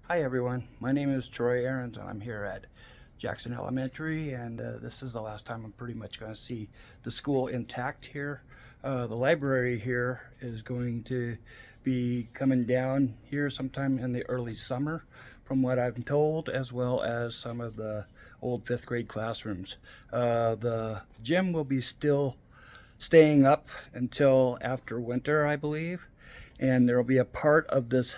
Hi everyone, my name is Troy Ahrens and I'm here at Jackson Elementary, and this is the last time I'm pretty much going to see the school intact here. The library here is going to be coming down here sometime in the early summer from what I'm told, as well as some of the old fifth grade classrooms. The gym will be still staying up until after winter, I believe, and there will be a part of this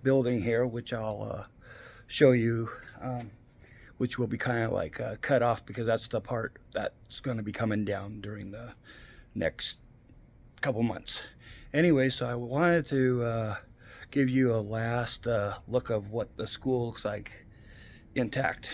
building here which I'll show you, which will be kind of like cut off, because that's the part that's going to be coming down during the next couple months. Anyway, so I wanted to give you a last look of what the school looks like intact.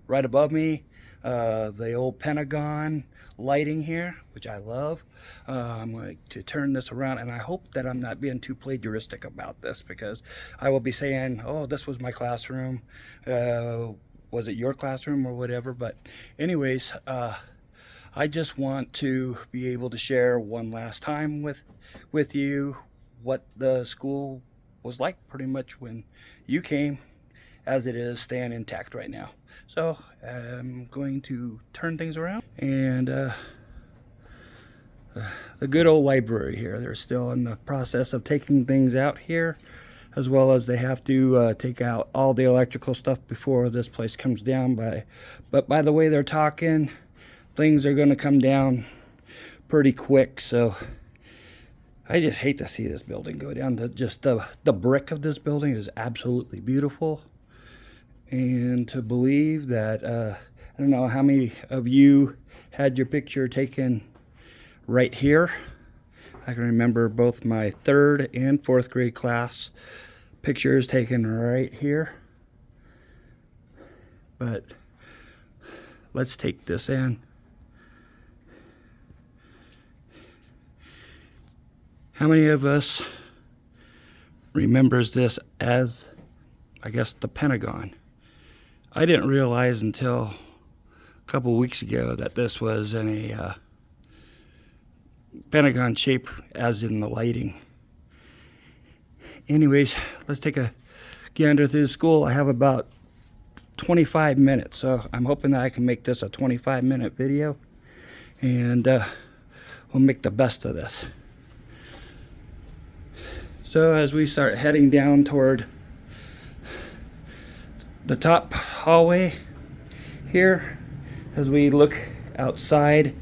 Right above me, the old Pentagon lighting here, which I love. I'm going to turn this around, and I hope that I'm not being too plagiaristic about this, because I will be saying, oh, this was my classroom. Was it your classroom or whatever? But anyways, I just want to be able to share one last time with you what the school was like pretty much when you came, as it is staying intact right now. So I'm going to turn things around, and the good old library here, they're still in the process of taking things out here, as well as they have to take out all the electrical stuff before this place comes down. But by the way they're talking, things are going to come down pretty quick. So I just hate to see this building go down. The brick of this building is absolutely beautiful. And to believe that, I don't know how many of you had your picture taken right here. I can remember both my third and fourth grade class pictures taken right here. But let's take this in. How many of us remembers this as, I guess, the Pentagon? I didn't realize until a couple weeks ago that this was in a Pentagon shape, as in the lighting. Anyways, let's take a gander through the school. I have about 25 minutes, so I'm hoping that I can make this a 25-minute video, and we'll make the best of this. So as we start heading down toward the top hallway here, as we look outside,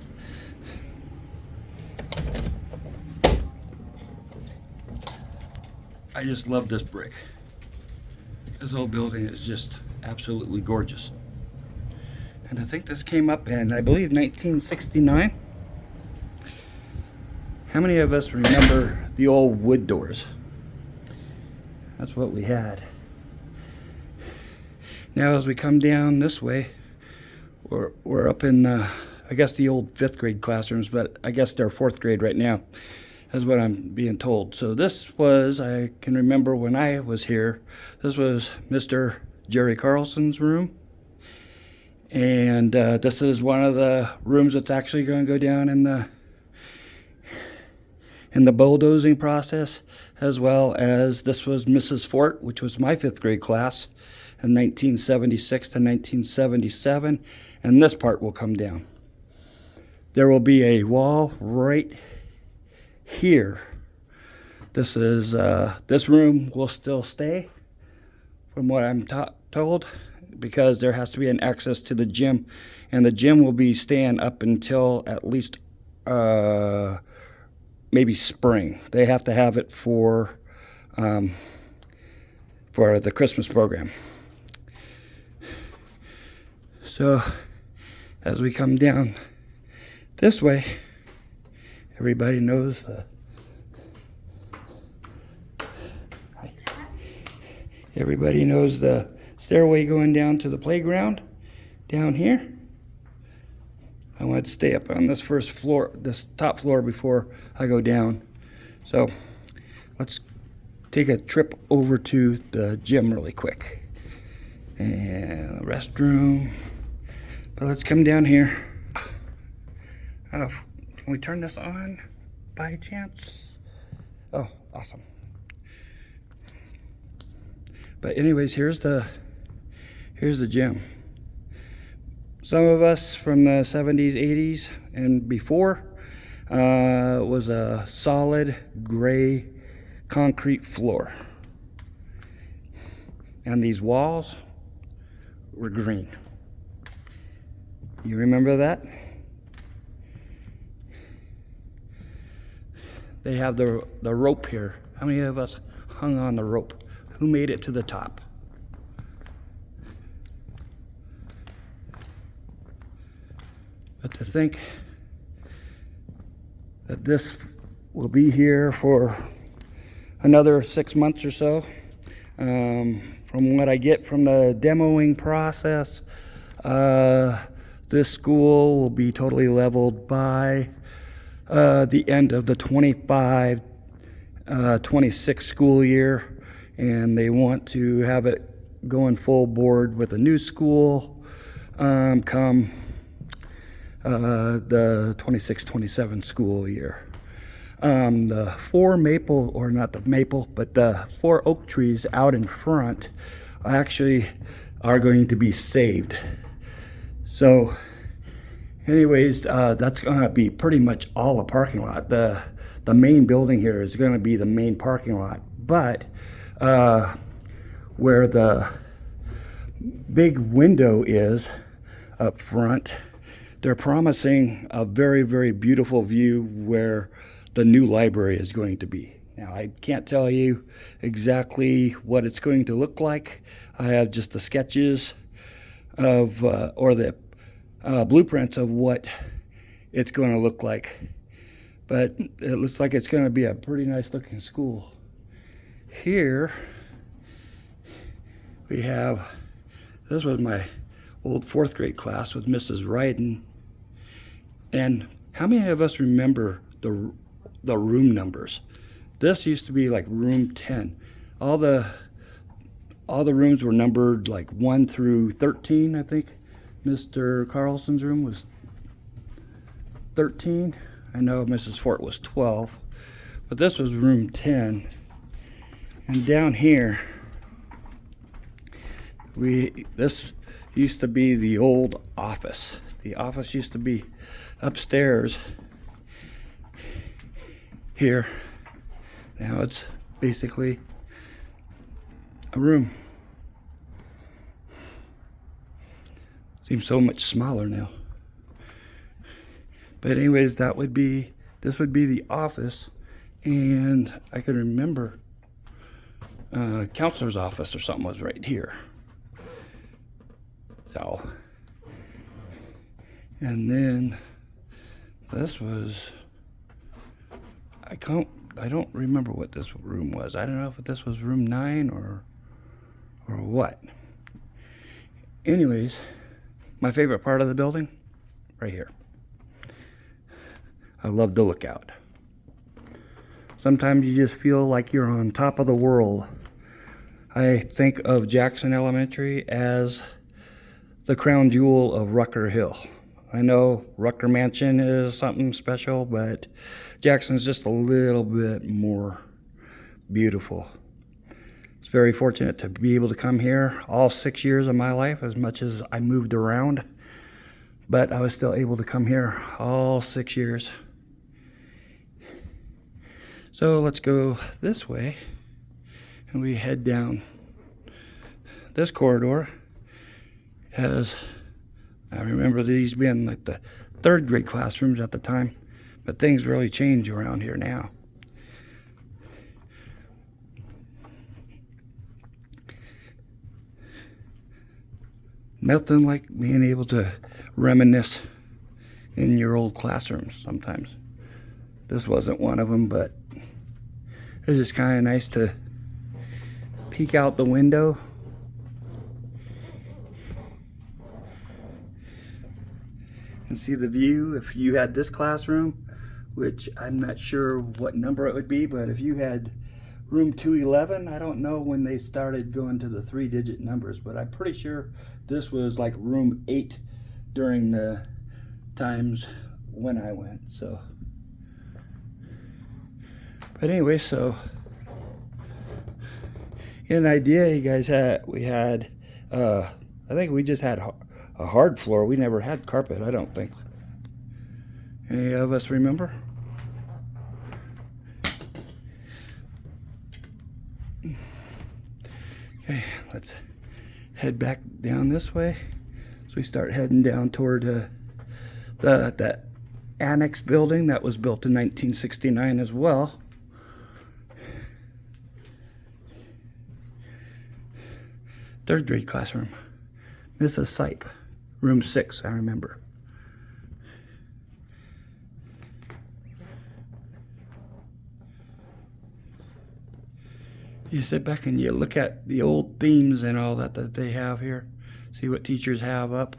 I just love this brick. This whole building is just absolutely gorgeous. And I think this came up in, I believe, 1969. How many of us remember the old wood doors? That's what we had. Now as we come down this way, we're up in, I guess, the old fifth grade classrooms, but I guess they're fourth grade right now, is what I'm being told. So this was, I can remember when I was here, this was Mr. Jerry Carlson's room. And this is one of the rooms that's actually going to go down in the bulldozing process, as well as this was Mrs. Fort, which was my fifth grade class in 1976 to 1977, and this part will come down. There will be a wall right here. This is this room will still stay, from what I'm told, because there has to be an access to the gym, and the gym will be staying up until at least maybe spring. They have to have it for the Christmas program. So as we come down this way, everybody knows the stairway going down to the playground down here. I want to stay up on this first floor, this top floor, before I go down. So let's take a trip over to the gym really quick. And the restroom. But let's come down here. Can we turn this on by chance? Oh, awesome. But anyways, here's the gym. Some of us from the 70s, 80s, and before was a solid gray concrete floor. And these walls were green. You remember that? They have the rope here. How many of us hung on the rope? Who made it to the top? But to think that this will be here for another 6 months or so. From what I get from the demoing process, this school will be totally leveled by the end of the 25-26 school year, and they want to have it going full board with a new school come the 26-27 school year. The four maple, or not the maple, but the 4 oak trees out in front actually are going to be saved. So anyways, that's going to be pretty much all a parking lot. The main building here is going to be the main parking lot, but where the big window is up front, they're promising a very, very beautiful view where the new library is going to be. Now, I can't tell you exactly what it's going to look like. I have just the sketches of, or the blueprints of what it's going to look like. But it looks like it's going to be a pretty nice looking school. Here we have, this was my old 4th grade class with Mrs. Ryden. And how many of us remember the room numbers? This used to be like room 10. All the rooms were numbered like 1 through 13, I think. Mr. Carlson's room was 13. I know Mrs. Fort was 12. But this was room 10. And down here, this used to be the old office. The office used to be upstairs here. Now it's basically a room. Seems so much smaller now. But anyways, this would be the office, and I can remember counselor's office or something was right here. So, and then this was, I don't remember what this room was. I don't know if this was room 9 or what. Anyways, my favorite part of the building, right here. I love the lookout. Sometimes you just feel like you're on top of the world. I think of Jackson Elementary as the crown jewel of Rucker Hill. I know Rucker Mansion is something special, but Jackson's just a little bit more beautiful. It's very fortunate to be able to come here all 6 years of my life, as much as I moved around, but I was still able to come here all 6 years. So let's go this way, and we head down this corridor. As I remember these being like the 3rd grade classrooms at the time, but things really change around here now. Nothing like being able to reminisce in your old classrooms sometimes. This wasn't one of them, but it's just kind of nice to peek out the window and see the view. If you had this classroom, which I'm not sure what number it would be, but if you had room 211, I don't know when they started going to the 3-digit numbers, but I'm pretty sure this was like room 8 during the times when I went. So, but anyway, so Get an idea, you guys had, I think we just had a hard floor. We never had carpet, I don't think. Any of us remember? Okay, let's head back down this way. So we start heading down toward that annex building that was built in 1969 as well. Third grade classroom. Mrs. Sipe, room 6, I remember. You sit back and you look at the old themes and all that they have here. See what teachers have up.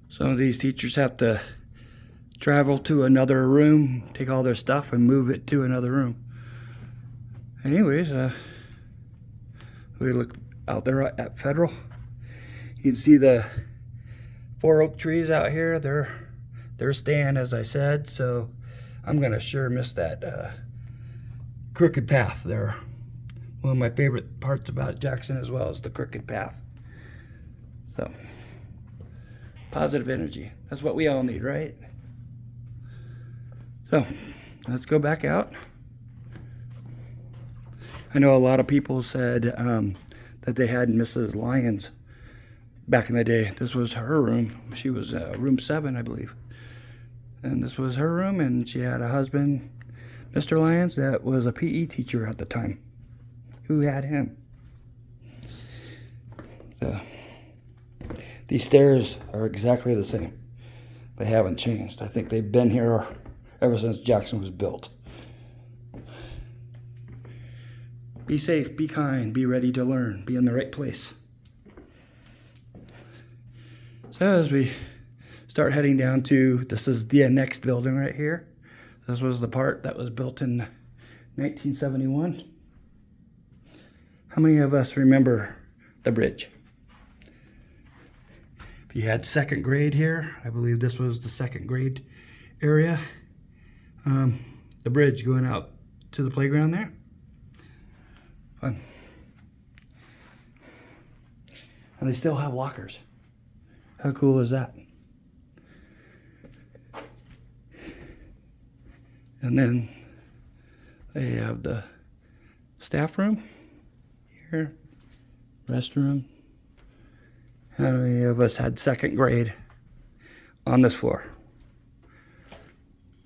Some of these teachers have to travel to another room, take all their stuff and move it to another room. Anyways, we look out there at Federal. You can see the 4 oak trees out here. They're staying, as I said, so I'm gonna sure miss that crooked path there. One of my favorite parts about Jackson as well is the crooked path. So, positive energy. That's what we all need, right? So, let's go back out. I know a lot of people said that they had Mrs. Lyons back in the day. This was her room. She was room 7, I believe. And this was her room, and she had a husband, Mr. Lyons, that was a PE teacher at the time. Who had him? So, these stairs are exactly the same. They haven't changed. I think they've been here ever since Jackson was built. Be safe, be kind, be ready to learn, be in the right place. So as we start heading down to, this is the next building right here. This was the part that was built in 1971. How many of us remember the bridge? If you had 2nd grade here, I believe this was the 2nd grade area. The bridge going out to the playground there. Fun. And they still have lockers. How cool is that? And then they have the staff room here, restroom. How many of us had 2nd grade on this floor?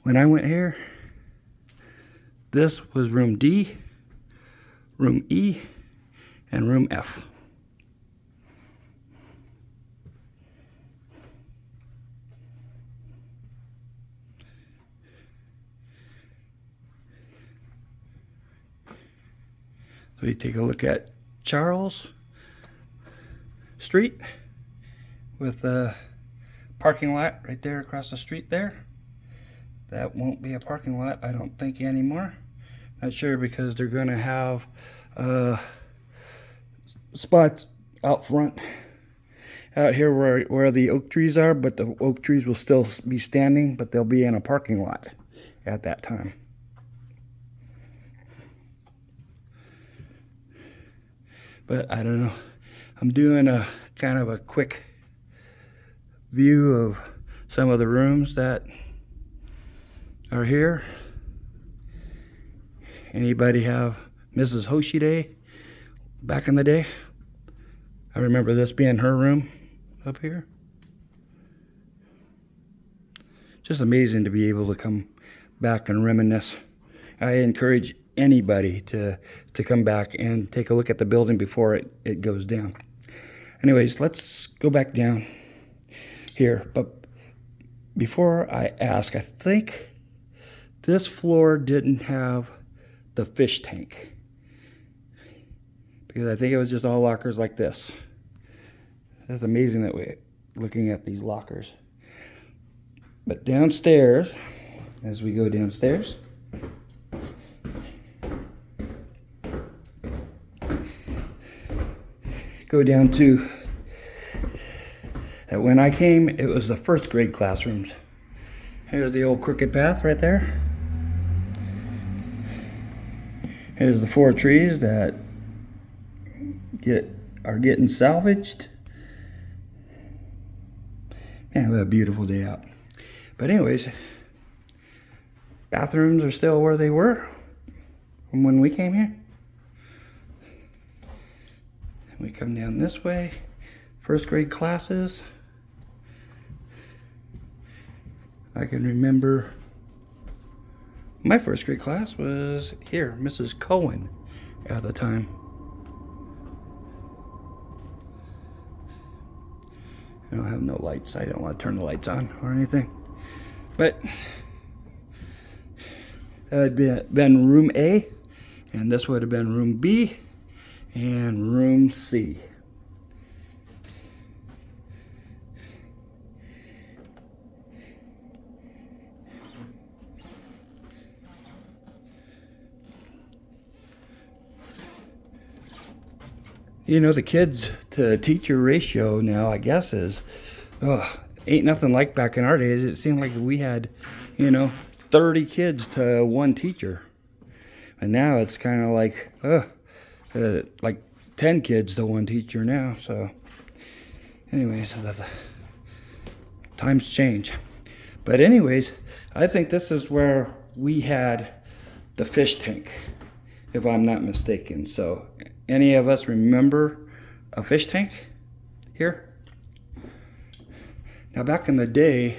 When I went here, this was room D, room E, and room F. So you take a look at Charles Street with a parking lot right there across the street there. That won't be a parking lot, I don't think, anymore. Not sure, because they're gonna have spots out front out here where the oak trees are, but the oak trees will still be standing, but they'll be in a parking lot at that time. But I don't know, I'm doing a kind of a quick view of some of the rooms that are here. Anybody have Mrs. Hoshide back in the day? I remember this being her room up here. Just amazing to be able to come back and reminisce. I encourage anybody to come back and take a look at the building before it goes down. Anyways, let's go back down here. But before I ask, I think this floor didn't have the fish tank, because I think it was just all lockers like this. That's amazing that we're looking at these lockers. But downstairs, as we go downstairs, go down to, when I came, it was the 1st grade classrooms. Here's the old crooked path right there. Here's the 4 trees that are getting salvaged. Man, what a beautiful day out. But anyways, bathrooms are still where they were from when we came here. We come down this way, first grade classes. I can remember my first grade class was here, Mrs. Cohen at the time. I don't have no lights. I don't want to turn the lights on or anything. But that had been room A, and this would have been room B and room C. You know, the kids to teacher ratio now, I guess, is ain't nothing like back in our days. It seemed like we had, 30 kids to one teacher. And now it's kind of like 10 kids to one teacher now. So anyways, the times change. But anyways, I think this is where we had the fish tank, if I'm not mistaken. So any of us remember a fish tank here? Now back in the day,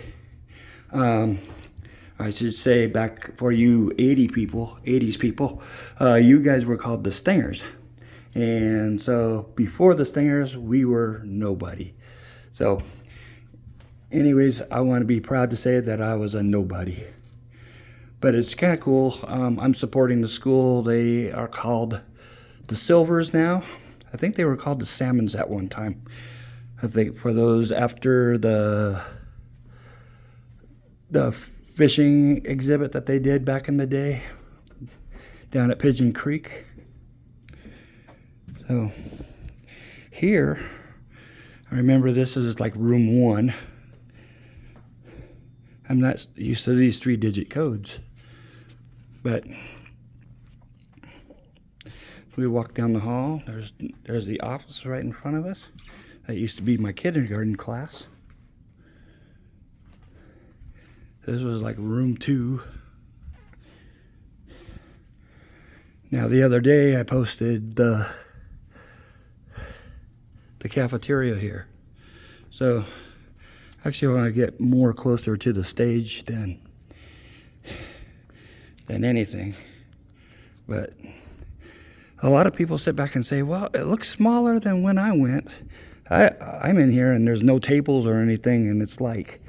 I should say back for you 80s people, you guys were called the Stingers. And so before the Stingers, we were nobody. So anyways, I want to be proud to say that I was a nobody. But it's kind of cool. I'm supporting the school. They are called the Silvers now. I think they were called the Salmons at one time. I think for those after the fishing exhibit that they did back in the day down at Pigeon Creek. So here, I remember this is like room 1. I'm not used to these 3-digit codes, but we walk down the hall. There's the office right in front of us. That used to be my kindergarten class. This was like room 2. Now the other day I posted the cafeteria here. So actually I want to get more closer to the stage than anything. But a lot of people sit back and say, well, it looks smaller than when I went. I'm in here and there's no tables or anything, and it's like,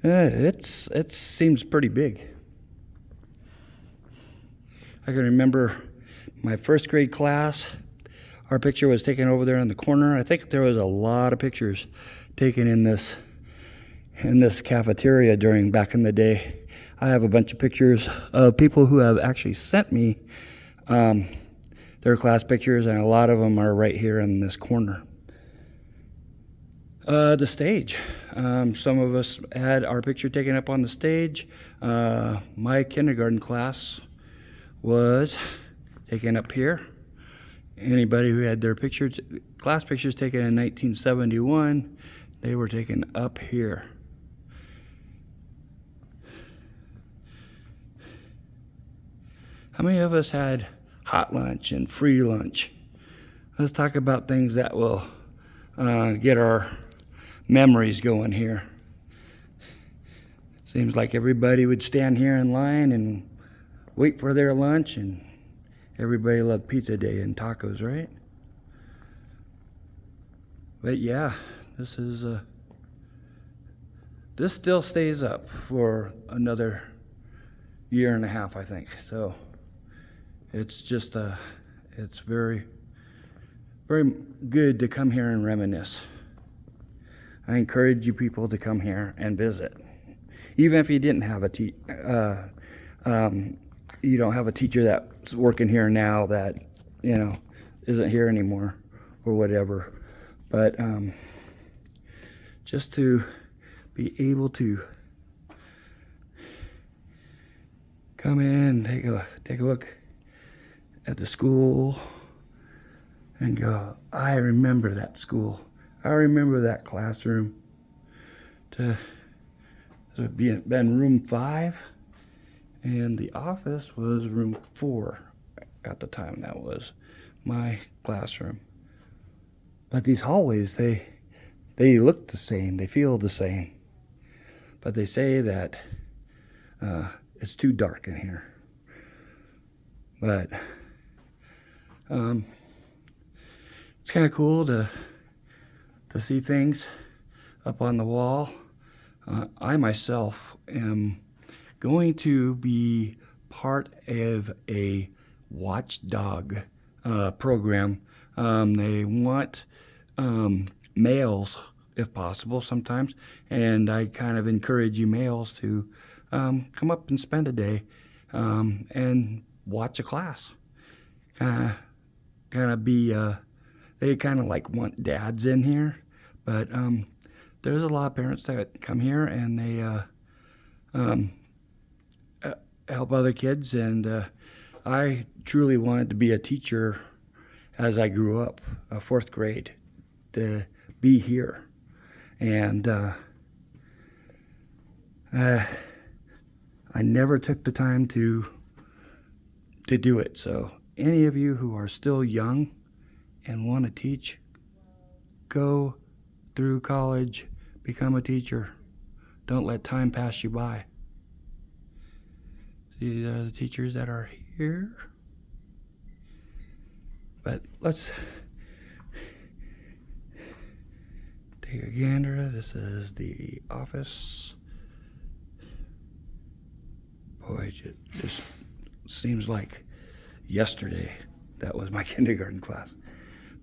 it seems pretty big. I can remember my first grade class, our picture was taken over there in the corner. I think there was a lot of pictures taken in this cafeteria back in the day. I have a bunch of pictures of people who have actually sent me their class pictures, and a lot of them are right here in this corner. The stage. Some of us had our picture taken up on the stage. My kindergarten class was taken up here. Anybody who had their class pictures taken in 1971, they were taken up here. How many of us had hot lunch and free lunch? Let's talk about things that will get our memories going here. Seems like everybody would stand here in line and wait for their lunch, and everybody loved pizza day and tacos, right? But yeah, this still stays up for another year and a half, I think. So it's just it's very, very good to come here and reminisce. I encourage you people to come here and visit, even if you didn't have you don't have a teacher that's working here now that isn't here anymore or whatever. But just to be able to come in, take a look at the school and go, I remember that school. I remember that classroom. To been room 5, and the office was room 4 at the time. That was my classroom. But these hallways, they look the same, they feel the same. But they say that it's too dark in here. But it's kind of cool to see things up on the wall. I myself am going to be part of a watchdog program. They want males, if possible, sometimes, and I kind of encourage you males to come up and spend a day and watch a class. Kind of be, they kind of like want dads in here, but there's a lot of parents that come here and they help other kids, and I truly wanted to be a teacher as I grew up, 4th grade, to be here. And I never took the time to do it. So any of you who are still young and want to teach, go through college, become a teacher. Don't let time pass you by. These are the teachers that are here. But let's take a gander. This is the office. Boy, it just seems like yesterday that was my kindergarten class.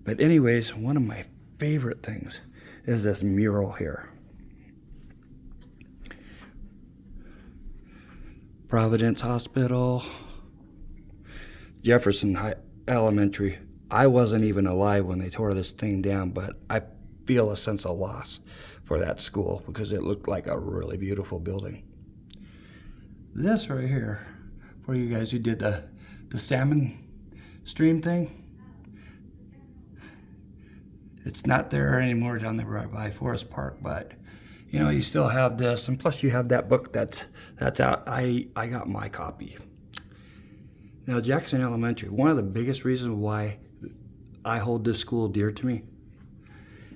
But anyways, one of my favorite things is this mural here. Providence Hospital, Jefferson Elementary. I wasn't even alive when they tore this thing down, but I feel a sense of loss for that school because it looked like a really beautiful building. This right here, for you guys who did the salmon stream thing, it's not there anymore down there by Forest Park, but you know, you still have this, and plus you have that book that's out. I got my copy. Now, Jackson Elementary, one of the biggest reasons why I hold this school dear to me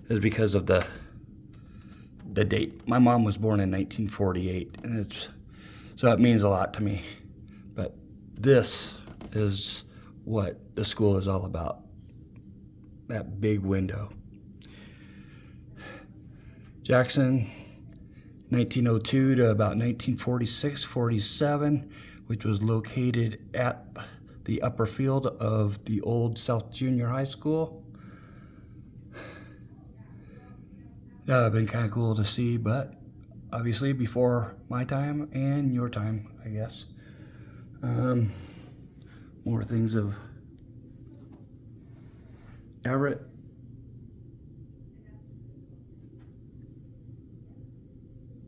is because of the date. My mom was born in 1948, and so it means a lot to me. But this is what the school is all about. That big window. Jackson, 1902 to about 1946-47, which was located at the upper field of the old South Junior High School. That would have been kind of cool to see, but obviously before my time and your time, I guess. More things of Everett.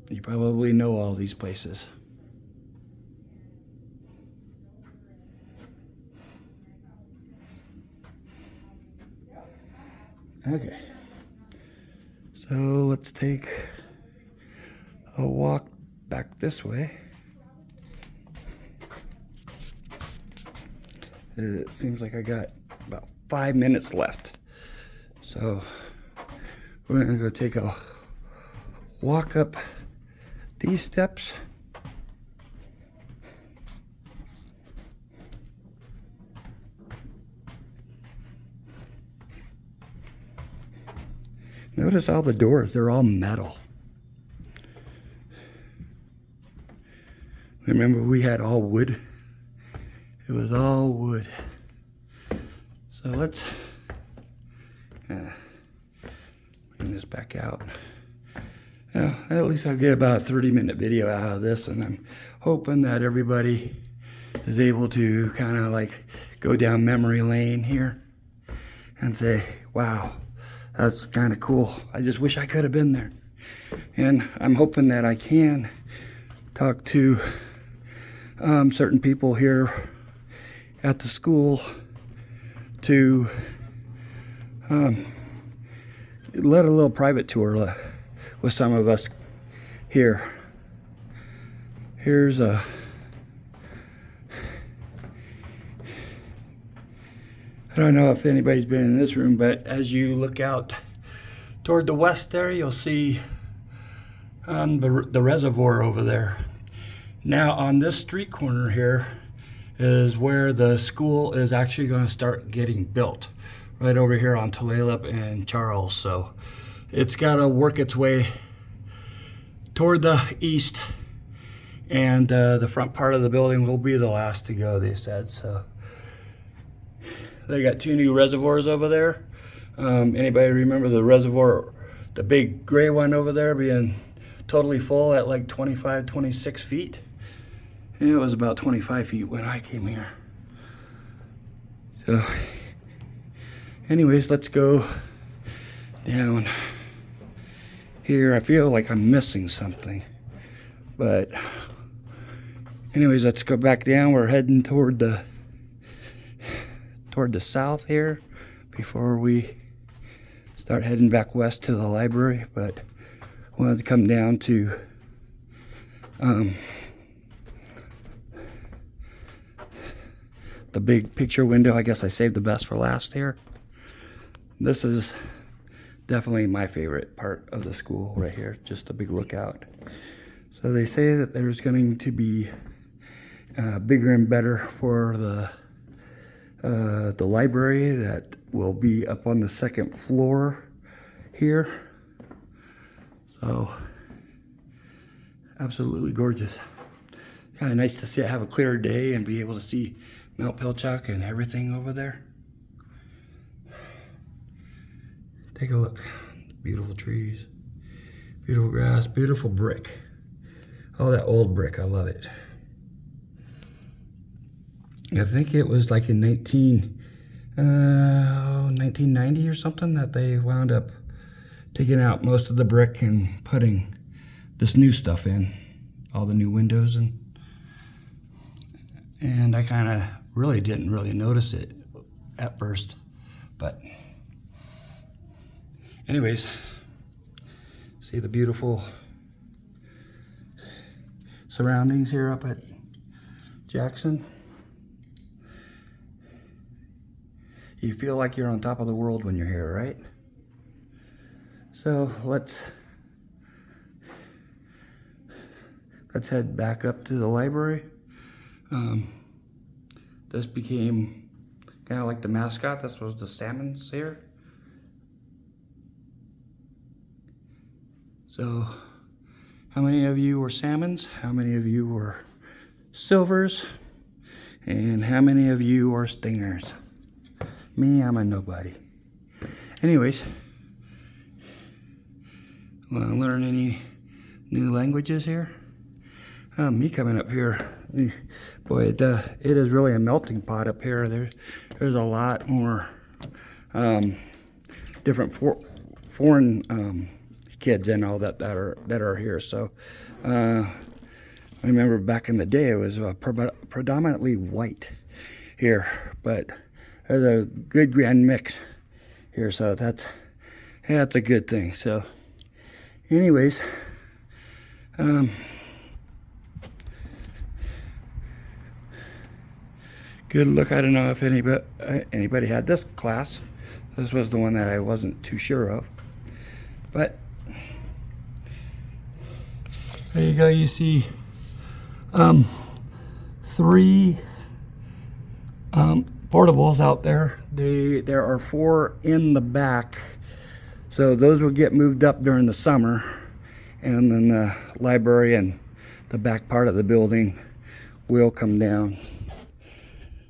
You probably know all these places. Okay, so let's take a walk back this way. It seems like I got about 5 minutes left. So we're gonna go take a walk up these steps. Notice all the doors, they're all metal. Remember, we had all wood. It was all wood. So let's bring this back out. Now, at least I'll get about a 30-minute video out of this, and I'm hoping that everybody is able to kind of like go down memory lane here and say, wow, that's kind of cool. I just wish I could have been there. And I'm hoping that I can talk to certain people here at the school to Led a little private tour with some of us here. Here's a I don't know if anybody's been in this room, but as you look out toward the west there, you'll see the reservoir over there. Now on this street corner here is where the school is actually going to start getting built, right over here on Tulalip and Charles. So it's got to work its way toward the east, and the front part of the building will be the last to go, they said. So they got 2 new reservoirs over there. Anybody remember the reservoir, the big gray one over there, being totally full at like 25, 26 feet? And it was about 25 feet when I came here. So anyways, let's go down here. I feel like I'm missing something, but anyways, let's go back down. We're heading toward the south here before we start heading back west to the library. But I wanted to come down to the big picture window. I guess I saved the best for last here. This is definitely my favorite part of the school right here, just a big lookout. So they say that there's going to be bigger and better for the library that will be up on the 2nd floor here. So absolutely gorgeous. Kind of nice to see it, have a clear day and be able to see Mount Pilchuck and everything over there. Take a look. Beautiful trees, beautiful grass, beautiful brick. All that old brick, I love it. I think it was like in 1990 or something that they wound up taking out most of the brick and putting this new stuff in, all the new windows, and I kind of didn't really notice it at first, but anyways, see the beautiful surroundings here up at Jackson. You feel like you're on top of the world when you're here, right? So let's head back up to the library. This became kind of like the mascot. This was the salmons here. So how many of you were salmons? How many of you were silvers? And how many of you are stingers? Me, I'm a nobody. Anyways, want to learn any new languages here? Me coming up here, boy, it is really a melting pot up here. There's a lot more different foreign kids and all that are here. So I remember back in the day it was predominantly white here, but there's a good grand mix here, so that's a good thing. So anyways, good look. I don't know if anybody had this class. This was the one that I wasn't too sure of, but there you go. You see 3 portables out there. There are 4 in the back, so those will get moved up during the summer, and then the library and the back part of the building will come down.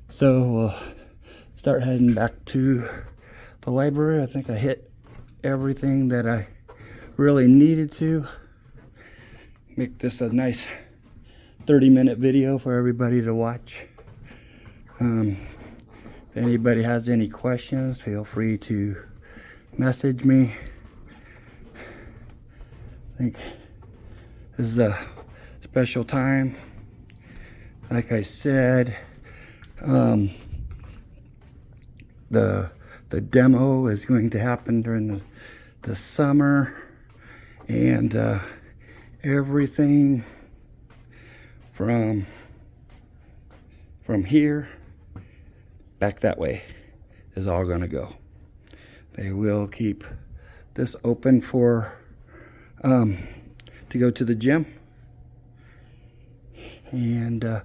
So we'll start heading back to the library. I think I hit everything that I really needed to. Make this a nice 30-minute video for everybody to watch. If anybody has any questions, feel free to message me. I think this is a special time. Like I said, the the demo is going to happen during the summer, and everything from here back that way is all going to go. They will keep this open for to go to the gym, and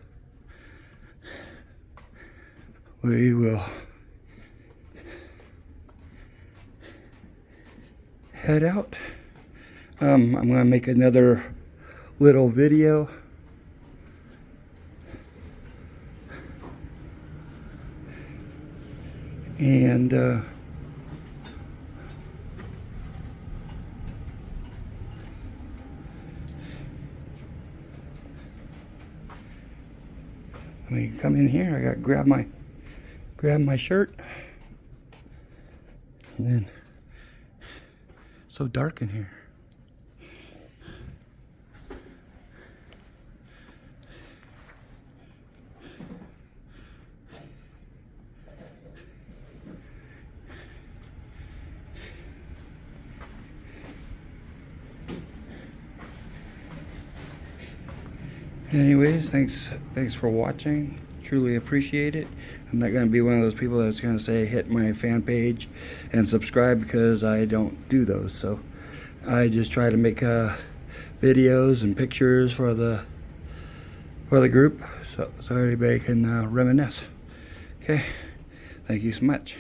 we will head out. I'm going to make another little video and let me come in here. I got to grab my shirt, and then it's so dark in here. Anyways, thanks for watching. Truly appreciate it. I'm not going to be one of those people that's going to say hit my fan page and subscribe, because I don't do those. So I just try to make videos and pictures for the group, so everybody can reminisce. Okay, thank you so much.